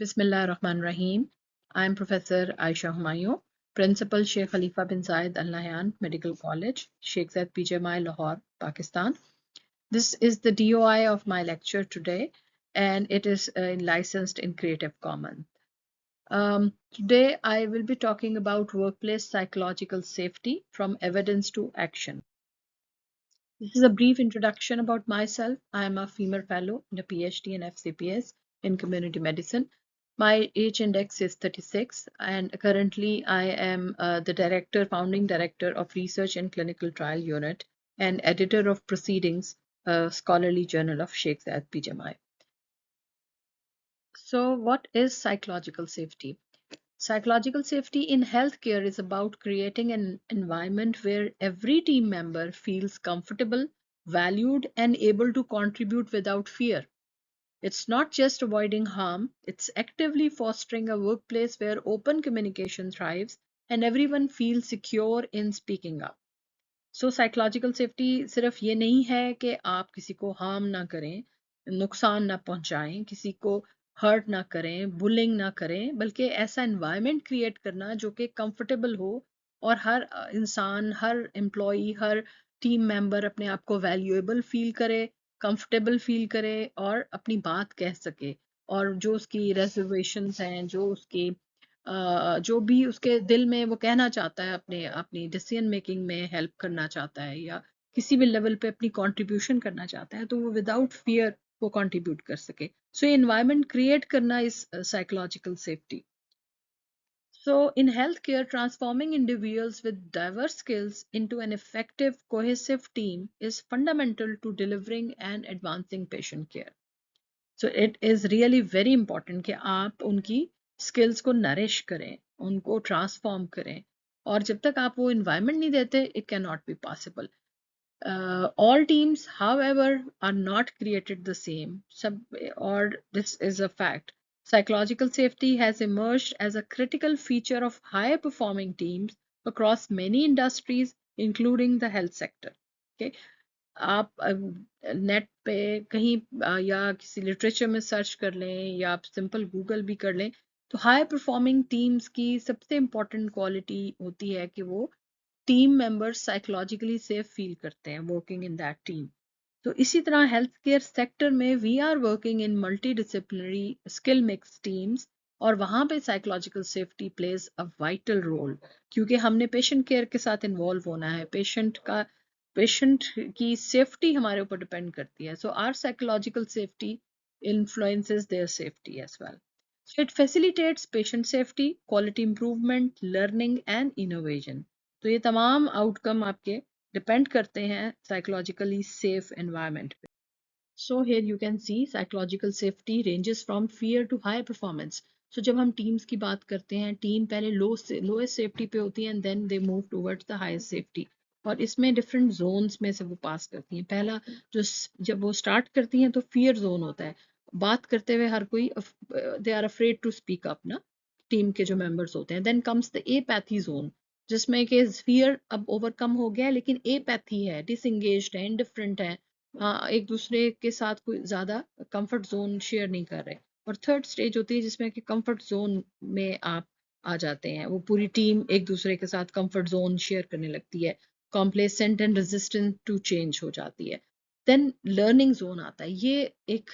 Bismillahirrahmanirrahim. I am Professor Aisha Humayun, Principal Sheikh Khalifa bin Zayed Al Nahyan Medical College, Sheikh Zayed PJMI, Lahore, Pakistan. This is the DOI of my lecture today, and it is licensed in Creative Commons. Today I will be talking about workplace psychological safety from evidence to action. This is a brief introduction about myself. I am a female fellow and a PhD in FCPS in community medicine. My age index is 36, and currently I am the founding director of Research and Clinical Trial Unit and editor of Proceedings, a scholarly journal of Sheikh Zayed PJMI. So what is psychological safety? Psychological safety in healthcare is about creating an environment where every team member feels comfortable, valued, and able to contribute without fear. It's not just avoiding harm, it's actively fostering a workplace where open communication thrives and everyone feels secure in speaking up. So psychological safety सिर्फ ये नहीं है कि आप किसी को harm ना करें, नुकसान ना पहुंचाएं, किसी को हर्ट ना करें, बुलिंग ना करें, बल्कि ऐसा एनवायरनमेंट क्रिएट करना जो कि कंफर्टेबल हो और हर इंसान, हर एम्प्लॉई, हर टीम मेंबर अपने आप को वैल्यूएबल फील करे, कंफर्टेबल फील करे और अपनी बात कह सके, और जो उसकी रिजर्वेशंस हैं, जो उसकी जो भी उसके दिल में वो कहना चाहता है, अपने अपनी डिसीजन मेकिंग में हेल्प करना चाहता है या किसी भी लेवल पे अपनी कंट्रीब्यूशन करना चाहता है, तो वो विदाउट फियर वो कंट्रीब्यूट कर सके. सो एनवायरनमेंट क्रिएट करना is psychological safety. So in healthcare, transforming individuals with diverse skills into an effective, cohesive team is fundamental to delivering and advancing patient care. So it is really very important कि आप उनकी skills को nourish करें, उनको transform करें, और जब तक आप वो environment नहीं देते, it cannot be possible. All teams, however, are not created the same, or this is a fact. Psychological safety has emerged as a critical feature of high performing teams across many industries, including the health sector. Okay. आप net पे कहीं या किसी literature में search कर लें या आप सिंपल गूगल भी कर लें, तो हाई परफॉर्मिंग टीम्स की सबसे इम्पोर्टेंट क्वालिटी होती है कि वो team members psychologically safe feel करते हैं वर्किंग इन दैट टीम. तो इसी तरह हेल्थ केयर सेक्टर में we are working in multi disciplinary skill mix teams, और वहाँ पे psychological safety plays a vital role, क्योंकि हमने पेशेंट केयर के साथ इन्वॉल्व होना है. पेशेंट की सेफ्टी हमारे ऊपर डिपेंड करती है. So are psychological safety influences their safety as well. So it facilitates patient safety, quality improvement, learning and innovation. तो ये तमाम आउटकम आपके डिपेंड करते हैं साइकोलॉजिकली सेफ एनवायरनमेंट पे. So here you can see psychological safety ranges from fear to high performance. So जब हम teams की बात करते हैं, टीम पहले लोएस्ट सेफ्टी पे होती है and then they move towards the highest safety, और इसमें डिफरेंट जोन्स में से वो पास करती हैं. पहला जो जब वो स्टार्ट करती हैं तो फियर जोन होता है. बात करते हुए हर कोई they are afraid to speak up ना, टीम के जो मेंबर्स होते हैं. Then comes the apathy zone, जिसमें कि फियर अब ओवरकम हो गया है लेकिन एपैथी है, डिसएंगेज्ड है, इंडिफरेंट है, एक दूसरे के साथ कोई ज़्यादा कंफर्ट जोन शेयर नहीं कर रहे. और थर्ड स्टेज होती है जिसमें कि कंफर्ट जोन में आप आ जाते हैं, वो पूरी टीम एक दूसरे के साथ कंफर्ट जोन शेयर करने लगती है, complacent and resistant to change हो जाती है. देन लर्निंग जोन आता है, ये एक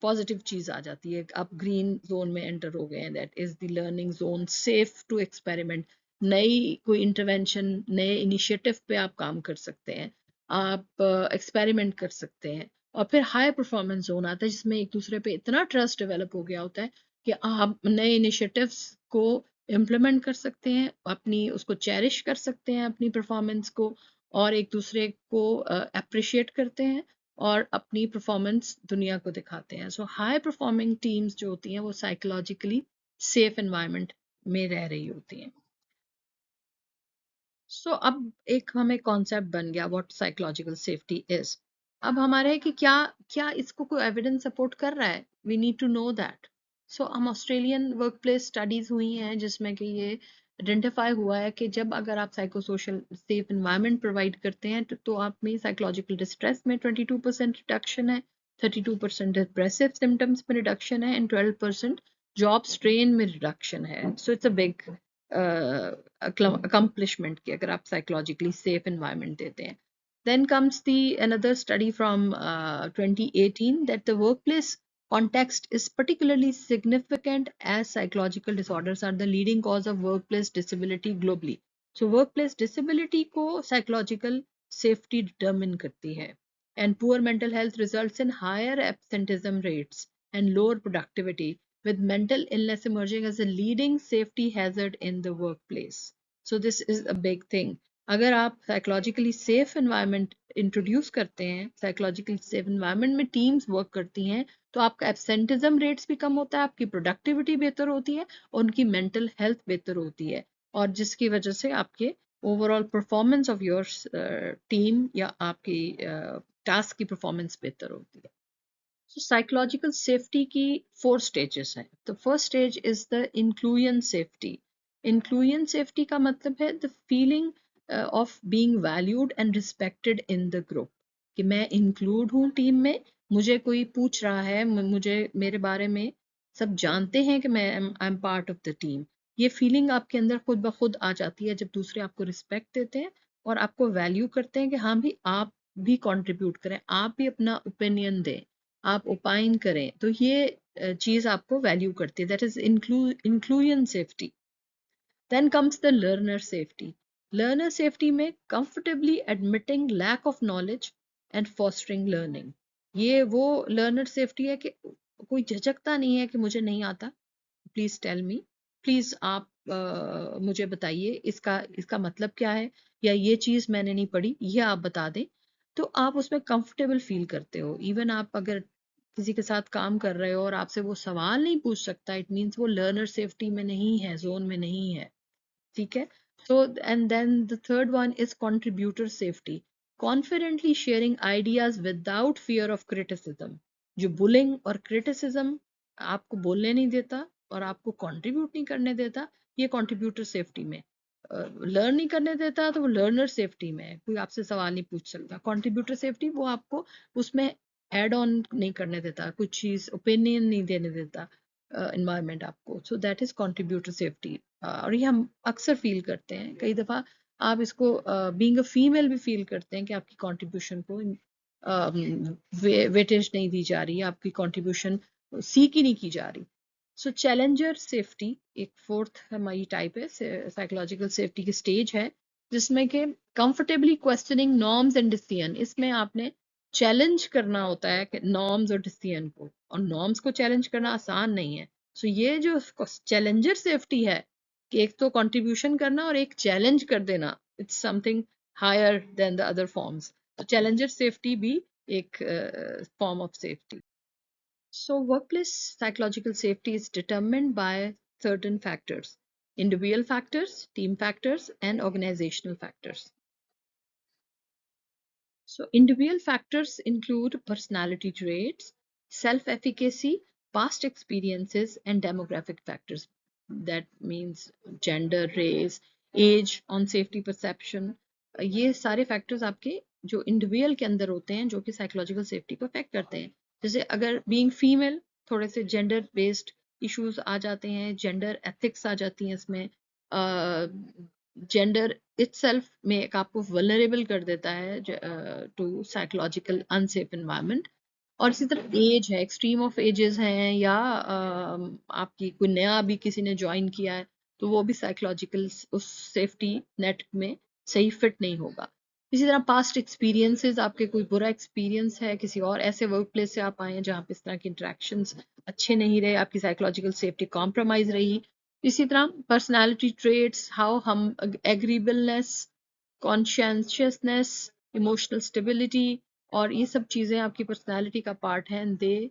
पॉजिटिव चीज़ आ जाती है, आप ग्रीन जोन में एंटर हो गए हैं. That is the learning zone, safe to experiment, नई कोई इंटरवेंशन, नए इनिशिएटिव पे आप काम कर सकते हैं, आप एक्सपेरिमेंट कर सकते हैं. और फिर हाई परफॉर्मेंस जोन आता है जिसमें एक दूसरे पे इतना ट्रस्ट डेवलप हो गया होता है कि आप नए इनिशिएटिव्स को इम्प्लीमेंट कर सकते हैं, अपनी उसको चेरिश कर सकते हैं अपनी परफॉर्मेंस को, और एक दूसरे को अप्रिशिएट करते हैं और अपनी परफॉर्मेंस दुनिया को दिखाते हैं. सो हाई परफॉर्मिंग टीम्स जो होती हैं वो साइकोलॉजिकली सेफ एनवायरनमेंट में रह रही होती हैं. सो अब एक हमें कॉन्सेप्ट बन गया व्हाट साइकोलॉजिकल सेफ्टी इज. अब हमारे है कि क्या क्या इसको कोई एविडेंस सपोर्ट कर रहा है, we need to know that. So हम ऑस्ट्रेलियन वर्कप्लेस स्टडीज हुई हैं जिसमें कि ये आइडेंटिफाई हुआ है कि जब अगर आप psycho social safe environment provide करते हैं तो आप में साइकोलॉजिकल डिस्ट्रेस में 22% रिडक्शन है, 32% डिप्रेसिव सिम्टम्स में रिडक्शन है, एंड 12% जॉब स्ट्रेन में रिडक्शन है. So it's a big accomplishment कि अगर आप psychologically safe environment देते हैं. Then comes another study from 2018 that the workplace context is particularly significant as psychological disorders are the leading cause of workplace disability globally. So workplace disability को psychological safety determine करती है. And poor mental health results in higher absenteeism rates and lower productivity, with mental illness emerging as a leading safety hazard in the workplace. So this is a big thing. अगर आप psychologically safe environment introduce करते हैं, psychologically safe environment में teams work करती हैं, तो आपका absenteeism rates भी कम होता है, आपकी प्रोडक्टिविटी बेहतर होती है और उनकी मेंटल हेल्थ बेहतर होती है, और जिसकी वजह से आपके overall performance of your team या आपकी टास्क की परफॉर्मेंस बेहतर होती है. So psychological safety की 4 stages हैं. The first stage is the inclusion safety. Inclusion safety का मतलब है the feeling of being valued and respected in the group. कि मैं include हूँ टीम में, मुझे कोई पूछ रहा है, मुझे मेरे बारे में सब जानते हैं कि मैं I'm part of the team. ये फीलिंग आपके अंदर खुद ब खुद आ जाती है जब दूसरे आपको रिस्पेक्ट देते हैं और आपको वैल्यू करते हैं कि हाँ भी आप भी कंट्रीब्यूट करें, आप भी अपना ओपिनियन दें, आप ओपाइन करें, तो ये चीज आपको वैल्यू करती है. That is inclusion safety. Then comes the learner safety. Learner safety में comfortably admitting lack of knowledge and fostering learning. ये वो लर्नर सेफ्टी है कि कोई झिझकता नहीं है कि मुझे नहीं आता, प्लीज टेल मी, प्लीज आप मुझे बताइए इसका इसका मतलब क्या है, या ये चीज मैंने नहीं पढ़ी, ये आप बता दें. तो आप उसमें कंफर्टेबल फील करते हो. इवन आप अगर किसी के साथ काम कर रहे हो और आपसे वो सवाल नहीं पूछ सकता, इट मीन्स वो लर्नर सेफ्टी में नहीं है, जोन में नहीं है. ठीक है. So and then the third one is contributor safety. Confidently sharing ideas without fear of criticism. जो bullying और criticism आपको बोलने नहीं देता और आपको contribute नहीं करने देता, ये contributor safety में. लर्न नहीं करने देता तो वो लर्नर सेफ्टी में है, कोई आपसे सवाल नहीं पूछ सकता. कंट्रीब्यूटर सेफ्टी वो आपको उसमें एड ऑन नहीं करने देता, कुछ चीज ओपिनियन नहीं देने देता एनवायरनमेंट आपको. So that is contributor safety. और ये हम अक्सर फील करते हैं, कई दफा आप इसको बीइंग अ फीमेल भी फील करते हैं कि आपकी कंट्रीब्यूशन को वेटेज नहीं दी जा रही है, आपकी कंट्रीब्यूशन सीख ही नहीं की जा रही. सो चैलेंजर सेफ्टी एक फोर्थ हमारी टाइप है साइकोलॉजिकल सेफ्टी की स्टेज है, जिसमें कि comfortably questioning norms and decision. इसमें आपने चैलेंज करना होता है कि नॉर्म्स और डिसीजन को, और नॉर्म्स को चैलेंज करना आसान नहीं है. सो ये जो चैलेंजर सेफ्टी है कि एक तो कंट्रीब्यूशन करना और एक चैलेंज कर देना, it's something higher than the other forms. तो चैलेंजर सेफ्टी भी एक form of safety. So, workplace psychological safety is determined by certain factors: individual factors, team factors, and organizational factors. So, individual factors include personality traits, self efficacy, past experiences, and demographic factors. That means gender, race, age, on safety perception. ये सारे factors आपके जो individual के अंदर होते हैं जो कि साइकोलॉजिकल सेफ्टी को अफेक्ट करते हैं. जैसे अगर बीइंग फीमेल, थोड़े से जेंडर बेस्ड इश्यूज आ जाते हैं, जेंडर एथिक्स आ जाती हैं इसमें. जेंडर इटसेल्फ में एक आपको वल्नरेबल कर देता है टू साइकोलॉजिकल अनसेफ एनवायरनमेंट. और इसी तरह एज है, एक्सट्रीम ऑफ एजेस हैं, या आपकी कोई नया अभी किसी ने ज्वाइन किया है, तो वो भी साइकोलॉजिकल उस सेफ्टी नेट में सही फिट नहीं होगा. इसी तरह पास्ट एक्सपीरियंसेस, आपके कोई बुरा एक्सपीरियंस है किसी और ऐसे वर्क प्लेस से आप आए हैं जहाँ पे इस तरह के इंटरेक्शंस अच्छे नहीं रहे, आपकी साइकोलॉजिकल सेफ्टी कॉम्प्रोमाइज रही. इसी तरह पर्सनालिटी ट्रेट्स, हाउ हम एग्रीबलनेस, कॉन्शियसनेस, इमोशनल स्टेबिलिटी, और ये सब चीज़ें आपकी पर्सनालिटी का पार्ट हैं, they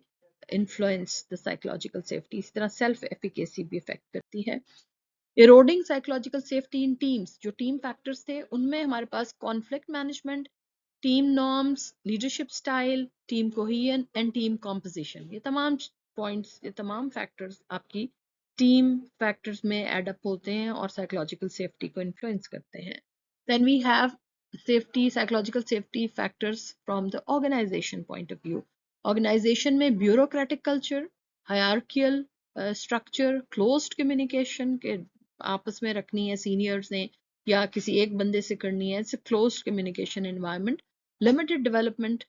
influence the psychological safety. इसी तरह सेल्फ एफिकेसी भी इफेक्ट करती है. Eroding psychological safety in teams, जो टीम फैक्टर्स थे उनमें हमारे पास conflict management, team norms, leadership style, team cohesion and team composition. ये तमाम पॉइंट्स, ये तमाम फैक्टर्स आपकी टीम फैक्टर्स में एड अप होते हैं और साइकोलॉजिकल सेफ्टी को इन्फ्लुएंस करते हैं. Then we have safety, psychological safety factors from the organisation point of view. Organisation में bureaucratic culture, hierarchical structure, closed communication के आपस में रखनी है सीनियर्स ने या किसी एक बंदे से करनी है, it's closed communication environment. Limited development,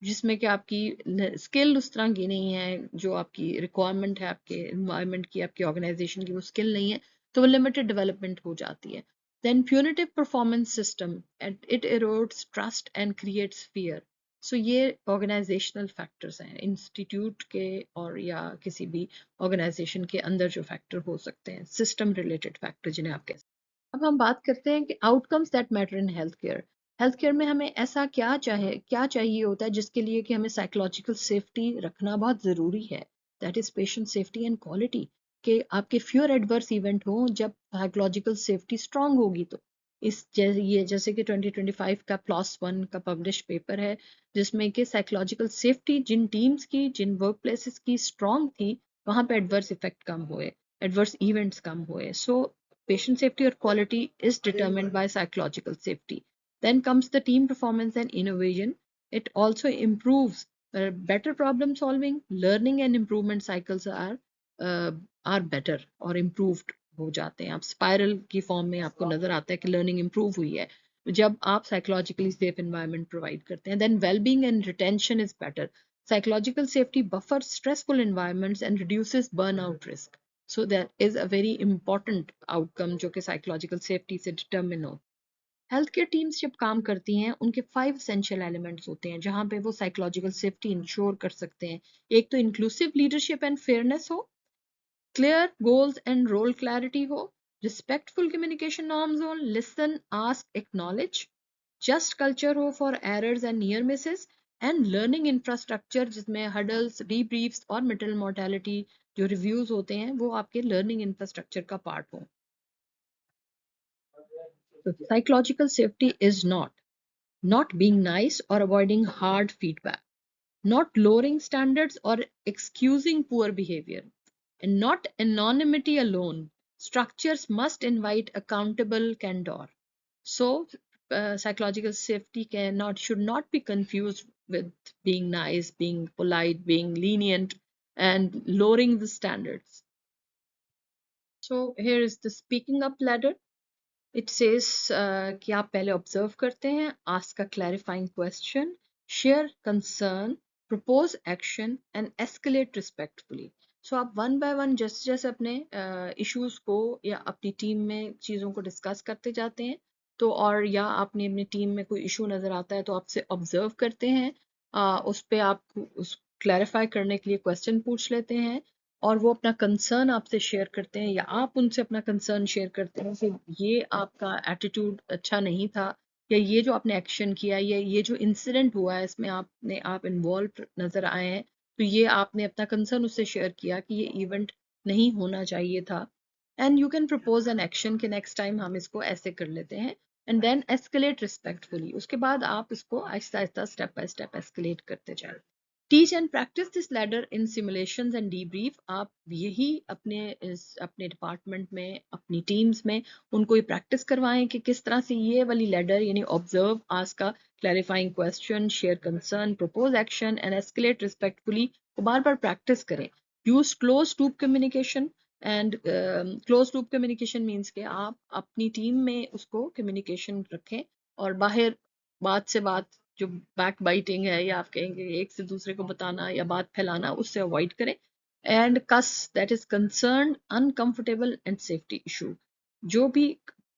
जिसमें कि आपकी स्किल उस तरह की नहीं है जो आपकी रिक्वायरमेंट है आपके एनवायरनमेंट की, आपकी ऑर्गेनाइजेशन की, वो स्किल नहीं है, तो वो लिमिटेड डेवलपमेंट हो जाती है। Then punitive performance system, it erodes trust and creates fear. So ये ऑर्गेनाइजेशनल फैक्टर्स हैं इंस्टीट्यूट के और या किसी भी ऑर्गेनाइजेशन के अंदर जो फैक्टर हो सकते हैं, सिस्टम रिलेटेड फैक्टर जिन्हें आप कह सकते हैं। अब हम बात करते हैं कि outcomes that matter in health care. Health care में हमें ऐसा क्या चाहिए होता है जिसके लिए कि हमें साइकोलॉजिकल सेफ्टी रखना बहुत ज़रूरी है। That is patient safety and quality, कि आपके फ्यूअर एडवर्स इवेंट हो जब साइकोलॉजिकल सेफ्टी स्ट्रांग होगी। तो जैसे कि 2025 का PLOS1 का पब्लिश पेपर है जिसमें कि साइकोलॉजिकल सेफ्टी जिन टीम्स की, जिन वर्क प्लेसेस की स्ट्रांग थी, वहां पे एडवर्स इफेक्ट कम हुए, एडवर्स इवेंट्स कम हुए। सो patient safety or quality is determined by psychological safety. Then comes the team performance and innovation. It also improves better problem solving, learning and improvement cycles uh, are better or improved हो जाते हैं। आप spiral की form में आपको नजर आता है कि लर्निंग इंप्रूव हुई है जब आप साइकोलॉजिकली सेफ एनवायरनमेंट प्रोवाइड करते हैं। Then wellbeing and retention is better. Psychological safety buffers stressful environments and reduces burnout risk. So that is a very important outcome जो कि psychological safety से determine हो। हेल्थ केयर टीम्स जब काम करती हैं उनके 5 एसेंशियल एलिमेंट्स होते हैं जहां पे वो साइकोलॉजिकल सेफ्टी इंश्योर कर सकते हैं। एक तो इंक्लूसिव लीडरशिप एंड फेयरनेस हो, clear goals and role clarity हो, रिस्पेक्टफुल कम्युनिकेशन नॉर्म्स हो, listen ask acknowledge, just culture हो for errors and near misses, and learning infrastructure जिसमें हडल्स, डीब्रीफ्स और मिटल मोर्टेलिटी जो रिव्यूज होते हैं वो आपके लर्निंग इंफ्रास्ट्रक्चर का पार्ट हो। Psychological safety is not being nice or avoiding hard feedback, not lowering standards or excusing poor behavior, and not anonymity alone. Structures must invite accountable candor. So, psychological safety should not be confused with being nice, being polite, being lenient, and lowering the standards. So, here is the speaking up ladder. It says कि आप पहले observe करते हैं, ask a clarifying question, share concern, propose action and escalate respectfully. So आप one by one जैसे जैसे अपने issues को या अपनी टीम में चीज़ों को डिस्कस करते जाते हैं, तो और या आपने अपनी टीम में कोई इशू नज़र आता है तो आपसे ऑब्जर्व करते हैं, उस पर आप उस क्लैरिफाई करने के लिए क्वेश्चन पूछ लेते हैं और वो अपना कंसर्न आपसे शेयर करते हैं या आप उनसे अपना कंसर्न शेयर करते हैं कि ये आपका एटीट्यूड अच्छा नहीं था, या ये जो आपने एक्शन किया, या ये जो इंसिडेंट हुआ है इसमें आप इन्वॉल्व नजर आए हैं, तो ये आपने अपना कंसर्न उससे शेयर किया कि ये इवेंट नहीं होना चाहिए था। And you can propose an action कि नेक्स्ट टाइम हम इसको ऐसे कर लेते हैं, एंड देन एस्केलेट रिस्पेक्टफुली। उसके बाद आप इसको Aahista Aahista step by step escalate करते जाए। Teach and practice this ladder in simulations and debrief. आप यही अपने डिपार्टमेंट में, अपनी टीम्स में उनको ये प्रैक्टिस करवाएं कि किस तरह से ये वाली लैडर, यानी ऑब्जर्व, आस्क का clarifying question, share concern, propose action and escalate respectfully को बार बार प्रैक्टिस करें। Use close loop communication and close loop communication means के आप अपनी टीम में उसको कम्युनिकेशन रखें और बाहर बात से बात, जो बैक बाइटिंग है या आप कहेंगे एक से दूसरे को बताना या बात फैलाना, उससे अवॉइड करें। And CUS, that is concern, uncomfortable and safety issue. जो भी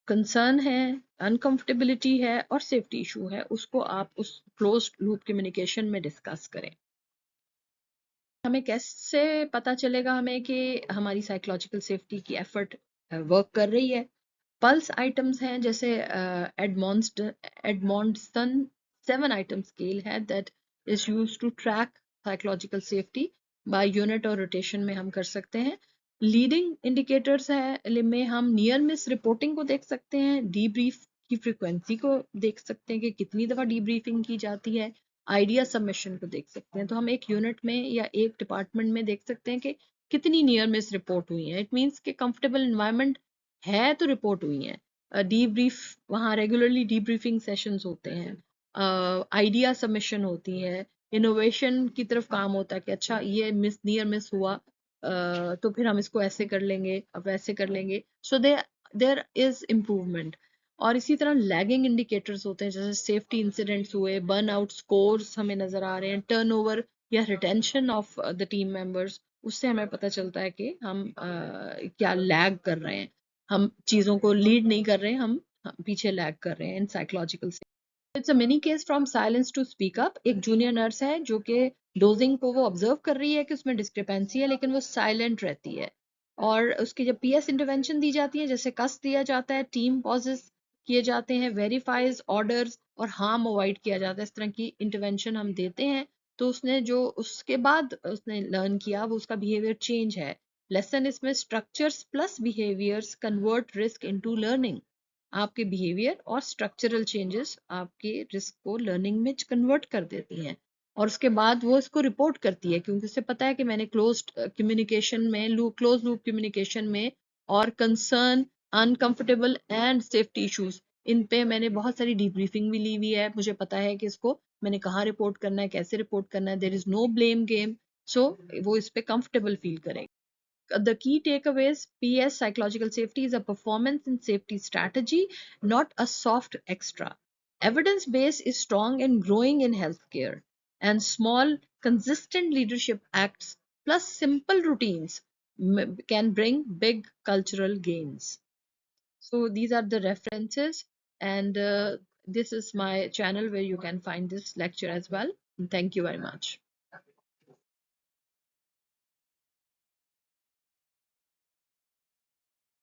कंसर्न है, अनकंफर्टेबिलिटी है और सेफ्टी इशू है, उसको आप उस क्लोज लूप कम्युनिकेशन में डिस्कस करें। हमें कैसे पता चलेगा हमें कि हमारी साइकोलॉजिकल सेफ्टी की एफर्ट वर्क कर रही है? पल्स आइटम्स हैं, जैसे एडमॉन्डसन 7 आइटम स्केल है that is used to track psychological safety by unit और रोटेशन में हम कर सकते हैं। लीडिंग इंडिकेटर्स है में हम नियर मिस रिपोर्टिंग को देख सकते हैं, डीब्रीफ की फ्रिक्वेंसी को देख सकते हैं कि कितनी दफ़ा डीब्रीफिंग की जाती है, आइडिया सबमिशन को देख सकते हैं। तो हम एक यूनिट में या एक डिपार्टमेंट में देख सकते हैं कि कितनी नियर मिस रिपोर्ट हुई है। इट मीन्स कि कंफर्टेबल इन्वायरमेंट है तो रिपोर्ट हुई है। डीब्रीफ, वहाँ रेगुलरली डीब्रीफिंग सेशंस होते हैं, आइडिया सबमिशन होती है, इनोवेशन की तरफ काम होता है कि अच्छा ये नियर मिस हुआ तो फिर हम इसको ऐसे कर लेंगे, अब वैसे कर लेंगे, सो देयर इज इम्प्रूवमेंट। और इसी तरह लैगिंग इंडिकेटर्स होते हैं, जैसे सेफ्टी इंसिडेंट्स हुए, बर्न आउट स्कोर्स हमें नजर आ रहे हैं, टर्नओवर या retention of the team members, उससे हमें पता चलता है कि हम क्या लैग कर रहे हैं, हम चीज़ों को लीड नहीं कर रहे हैं, हम पीछे लैग कर रहे हैं in psychological. It's a mini case from silence to speak up. एक जूनियर नर्स है जो कि डोजिंग को वो ऑब्जर्व कर रही है कि उसमें डिस्क्रिपेंसी है, लेकिन वो साइलेंट रहती है। और उसकी जब पीएस इंटरवेंशन दी जाती है, जैसे कस दिया जाता है, टीम पॉजेस किए जाते हैं, वेरीफाइज ऑर्डर्स और हार्म अवॉइड किया जाता है, इस तरह की इंटरवेंशन हम देते हैं, तो उसने जो उसके बाद उसने लर्न किया वो उसका बिहेवियर चेंज है। लेसन इसमें structures plus behaviours convert risk into learning. आपके बिहेवियर और स्ट्रक्चरल चेंजेस आपके रिस्क को लर्निंग में कन्वर्ट कर देती हैं। और उसके बाद वो इसको रिपोर्ट करती है, क्योंकि उसे पता है कि मैंने कम्युनिकेशन में क्लोज लूप कम्युनिकेशन में और concern, uncomfortable and safety issues, इन पे मैंने बहुत सारी डीब्रीफिंग भी ली हुई है। मुझे पता है कि इसको मैंने कहाँ रिपोर्ट करना है, कैसे रिपोर्ट करना है। There is no blame game. So वो इस पे कंफर्टेबल फील करेगा। The key takeaways: PS psychological safety is a performance and safety strategy, not a soft extra. Evidence base is strong and growing in healthcare, and small, consistent leadership acts plus simple routines can bring big cultural gains. So, these are the references, and this is my channel where you can find this lecture as well. Thank you very much.